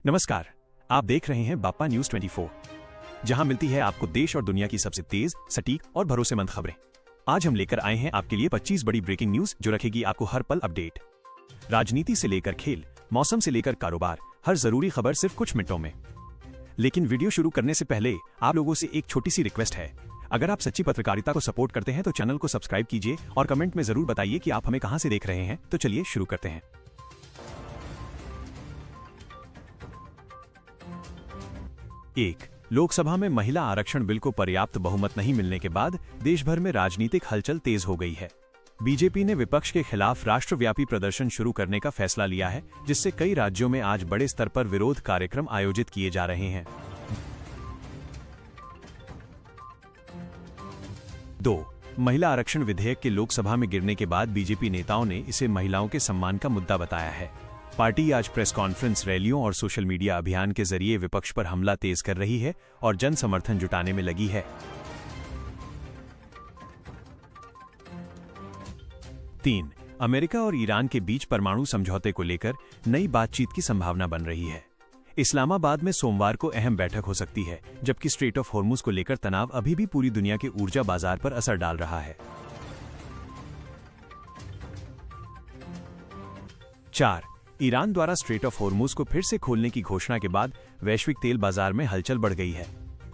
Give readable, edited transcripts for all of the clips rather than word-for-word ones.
नमस्कार, आप देख रहे हैं बाप्पा न्यूज 24, जहां मिलती है आपको देश और दुनिया की सबसे तेज, सटीक और भरोसेमंद खबरें। आज हम लेकर आए हैं आपके लिए 25 बड़ी ब्रेकिंग न्यूज जो रखेगी आपको हर पल अपडेट। राजनीति से लेकर खेल, मौसम से लेकर कारोबार, हर जरूरी खबर सिर्फ कुछ मिनटों में। लेकिन वीडियो शुरू करने से पहले आप लोगों से एक छोटी सी रिक्वेस्ट है। अगर आप सच्ची पत्रकारिता को सपोर्ट करते हैं तो चैनल को सब्सक्राइब कीजिए और कमेंट में जरूर बताइए कि आप हमें कहां से देख रहे हैं। तो चलिए शुरू करते हैं। 1. लोकसभा में महिला आरक्षण बिल को पर्याप्त बहुमत नहीं मिलने के बाद देश भर में राजनीतिक हलचल तेज हो गई है। बीजेपी ने विपक्ष के खिलाफ राष्ट्रव्यापी प्रदर्शन शुरू करने का फैसला लिया है, जिससे कई राज्यों में आज बड़े स्तर पर विरोध कार्यक्रम आयोजित किए जा रहे हैं। 2. महिला आरक्षण विधेयक के लोकसभा में गिरने के बाद बीजेपी नेताओं ने इसे महिलाओं के सम्मान का मुद्दा बताया है। पार्टी आज प्रेस कॉन्फ्रेंस, रैलियों और सोशल मीडिया अभियान के जरिए विपक्ष पर हमला तेज कर रही है और जन समर्थन जुटाने में लगी है। 3. अमेरिका और ईरान के बीच परमाणु समझौते को लेकर नई बातचीत की संभावना बन रही है। इस्लामाबाद में सोमवार को अहम बैठक हो सकती है, जबकि स्ट्रेट ऑफ हॉर्मुज को लेकर तनाव अभी भी पूरी दुनिया के ऊर्जा बाजार पर असर डाल रहा है। 4. ईरान द्वारा स्ट्रेट ऑफ हॉर्मुज को फिर से खोलने की घोषणा के बाद वैश्विक तेल बाजार में हलचल बढ़ गई है।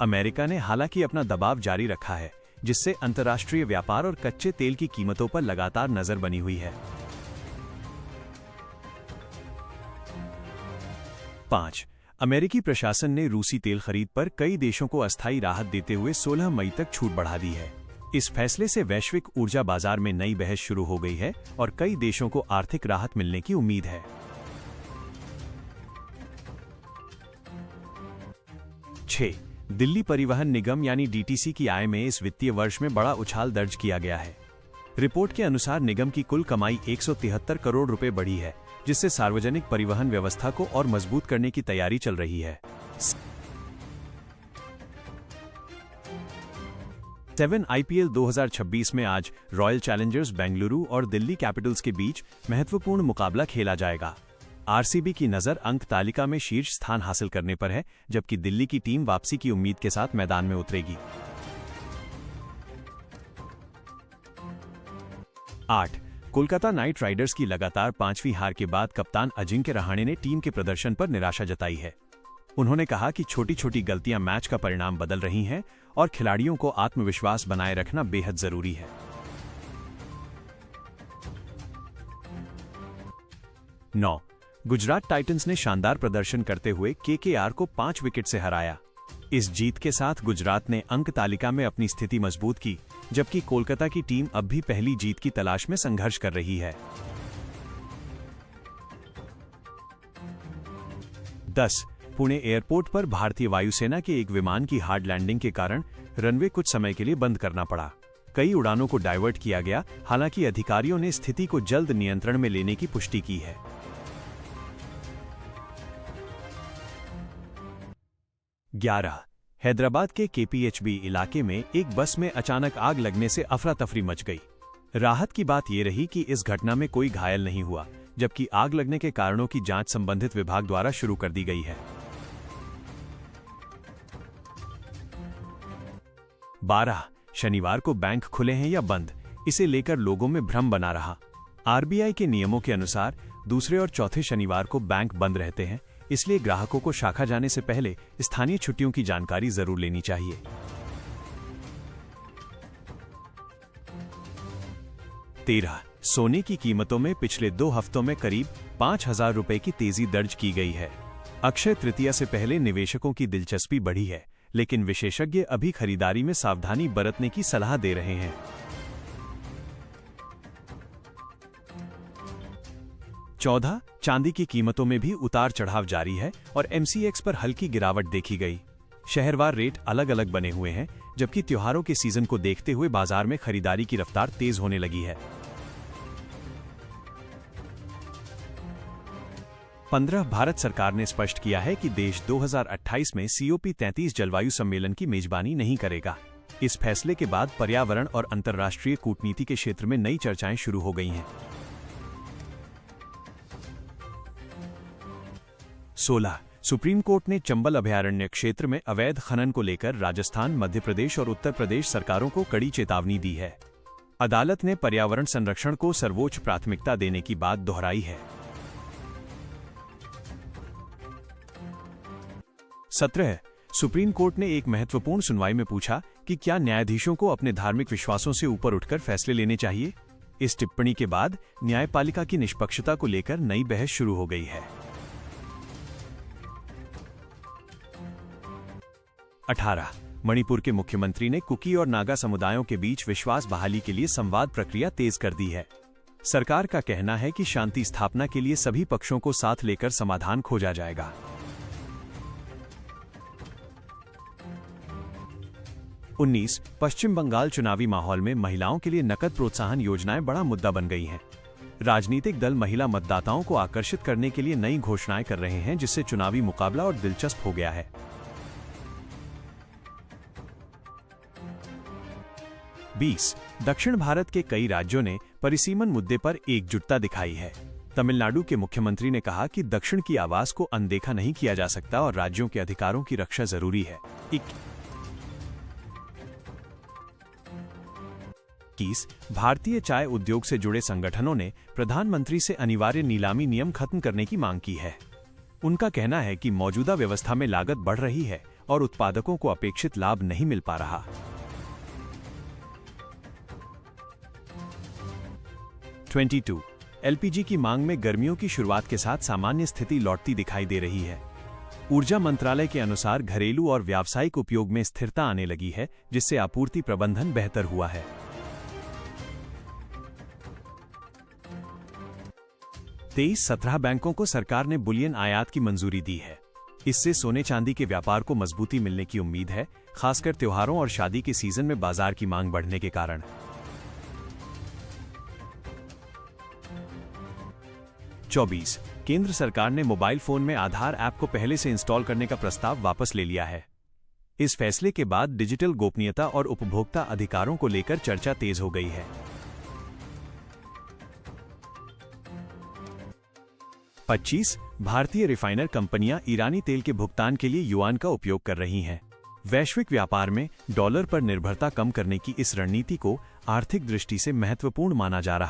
अमेरिका ने हालांकि अपना दबाव जारी रखा है, जिससे अंतर्राष्ट्रीय व्यापार और कच्चे तेल की कीमतों पर लगातार नजर बनी हुई है। 5. अमेरिकी प्रशासन ने रूसी तेल खरीद पर कई देशों को अस्थायी राहत देते हुए 16 मई तक छूट बढ़ा दी है। इस फैसले से वैश्विक ऊर्जा बाजार में नई बहस शुरू हो गई है और कई देशों को आर्थिक राहत मिलने की उम्मीद है। 6. दिल्ली परिवहन निगम यानी डीटीसी की आय में इस वित्तीय वर्ष में बड़ा उछाल दर्ज किया गया है। रिपोर्ट के अनुसार निगम की कुल कमाई 173 करोड़ रुपए बढ़ी है, जिससे सार्वजनिक परिवहन व्यवस्था को और मजबूत करने की तैयारी चल रही है। 7. आईपीएल 2026 में आज रॉयल चैलेंजर्स बेंगलुरु और दिल्ली कैपिटल्स के बीच महत्वपूर्ण मुकाबला खेला जाएगा। आरसीबी की नजर अंक तालिका में शीर्ष स्थान हासिल करने पर है, जबकि दिल्ली की टीम वापसी की उम्मीद के साथ मैदान में उतरेगी। 8. कोलकाता नाइट राइडर्स की लगातार 5वीं हार के बाद कप्तान अजिंक्य रहाणे ने टीम के प्रदर्शन पर निराशा जताई है। उन्होंने कहा कि छोटी छोटी गलतियां मैच का परिणाम बदल रही हैं और खिलाड़ियों को आत्मविश्वास बनाए रखना बेहद जरूरी है। 9. गुजरात टाइटंस ने शानदार प्रदर्शन करते हुए केकेआर को 5 विकेट से हराया। इस जीत के साथ गुजरात ने अंक तालिका में अपनी स्थिति मजबूत की, जबकि कोलकाता की टीम अब भी पहली जीत की तलाश में संघर्ष कर रही है। 10. पुणे एयरपोर्ट पर भारतीय वायुसेना के एक विमान की हार्ड लैंडिंग के कारण रनवे कुछ समय के लिए बंद करना पड़ा। कई उड़ानों को डाइवर्ट किया गया, हालांकि अधिकारियों ने स्थिति को जल्द नियंत्रण में लेने की पुष्टि की है। 11. हैदराबाद के केपीएचबी इलाके में एक बस में अचानक आग लगने से अफरा तफरी मच गई। राहत की बात यह रही कि इस घटना में कोई घायल नहीं हुआ, जबकि आग लगने के कारणों की जांच संबंधित विभाग द्वारा शुरू कर दी गई है। 12. शनिवार को बैंक खुले हैं या बंद, इसे लेकर लोगों में भ्रम बना रहा। आरबीआई के नियमों के अनुसार दूसरे और चौथे शनिवार को बैंक बंद रहते हैं, इसलिए ग्राहकों को शाखा जाने से पहले स्थानीय छुट्टियों की जानकारी जरूर लेनी चाहिए। 13. सोने की कीमतों में पिछले 2 हफ्तों में करीब 5,000 रुपए की तेजी दर्ज की गई है। अक्षय तृतीया से पहले निवेशकों की दिलचस्पी बढ़ी है, लेकिन विशेषज्ञ अभी खरीदारी में सावधानी बरतने की सलाह दे रहे हैं। 14. चांदी की कीमतों में भी उतार चढ़ाव जारी है और एमसीएक्स पर हल्की गिरावट देखी गई। शहरवार रेट अलग अलग बने हुए हैं, जबकि त्योहारों के सीजन को देखते हुए बाजार में खरीदारी की रफ्तार तेज होने लगी है। 15. भारत सरकार ने स्पष्ट किया है कि देश 2028 में COP33 जलवायु सम्मेलन की मेजबानी नहीं करेगा। इस फैसले के बाद पर्यावरण और अंतर्राष्ट्रीय कूटनीति के क्षेत्र में नई चर्चाएं शुरू हो गई हैं। 16. सुप्रीम कोर्ट ने चंबल अभयारण्य क्षेत्र में अवैध खनन को लेकर राजस्थान, मध्य प्रदेश और उत्तर प्रदेश सरकारों को कड़ी चेतावनी दी है। अदालत ने पर्यावरण संरक्षण को सर्वोच्च प्राथमिकता देने की बात दोहराई है। 17 सुप्रीम कोर्ट ने एक महत्वपूर्ण सुनवाई में पूछा कि क्या न्यायाधीशों को अपने धार्मिक विश्वासों से ऊपर उठकर फैसले लेने चाहिए। इस टिप्पणी के बाद न्यायपालिका की निष्पक्षता को लेकर नई बहस शुरू हो गई है। 18 मणिपुर के मुख्यमंत्री ने कुकी और नागा समुदायों के बीच विश्वास बहाली के लिए संवाद प्रक्रिया तेज कर दी है। सरकार का कहना है कि शांति स्थापना के लिए सभी पक्षों को साथ लेकर समाधान खोजा जाएगा। 19 पश्चिम बंगाल चुनावी माहौल में महिलाओं के लिए नकद प्रोत्साहन योजनाएं बड़ा मुद्दा बन गई हैं। राजनीतिक दल महिला मतदाताओं को आकर्षित करने के लिए नई घोषणाएं कर रहे हैं, जिससे चुनावी मुकाबला और दिलचस्प हो गया है। 20 दक्षिण भारत के कई राज्यों ने परिसीमन मुद्दे पर एकजुटता दिखाई है। तमिलनाडु के मुख्यमंत्री ने कहा कि दक्षिण की आवाज को अनदेखा नहीं किया जा सकता और राज्यों के अधिकारों की रक्षा जरूरी है। 21 भारतीय चाय उद्योग से जुड़े संगठनों ने प्रधानमंत्री से अनिवार्य नीलामी नियम खत्म करने की मांग की है। उनका कहना है कि मौजूदा व्यवस्था में लागत बढ़ रही है और उत्पादकों को अपेक्षित लाभ नहीं मिल पा रहा। 22 एलपीजी की मांग में गर्मियों की शुरुआत के साथ सामान्य स्थिति लौटती दिखाई दे रही है। ऊर्जा मंत्रालय के अनुसार घरेलू और व्यावसायिक उपयोग में स्थिरता आने लगी है, जिससे आपूर्ति प्रबंधन बेहतर हुआ है। 23-17 बैंकों को सरकार ने बुलियन आयात की मंजूरी दी है। इससे सोने चांदी के व्यापार को मजबूती मिलने की उम्मीद है, खासकर त्योहारों और शादी के सीजन में बाजार की मांग बढ़ने के कारण। 24 केंद्र सरकार ने मोबाइल फोन में आधार ऐप को पहले से इंस्टॉल करने का प्रस्ताव वापस ले लिया है। इस फैसले के बाद डिजिटल गोपनीयता और उपभोक्ता अधिकारों को लेकर चर्चा तेज हो गई है। 25 भारतीय रिफाइनर कंपनियां ईरानी तेल के भुगतान के लिए युआन का उपयोग कर रही हैं। वैश्विक व्यापार में डॉलर पर निर्भरता कम करने की इस रणनीति को आर्थिक दृष्टि से महत्वपूर्ण माना जा रहा है।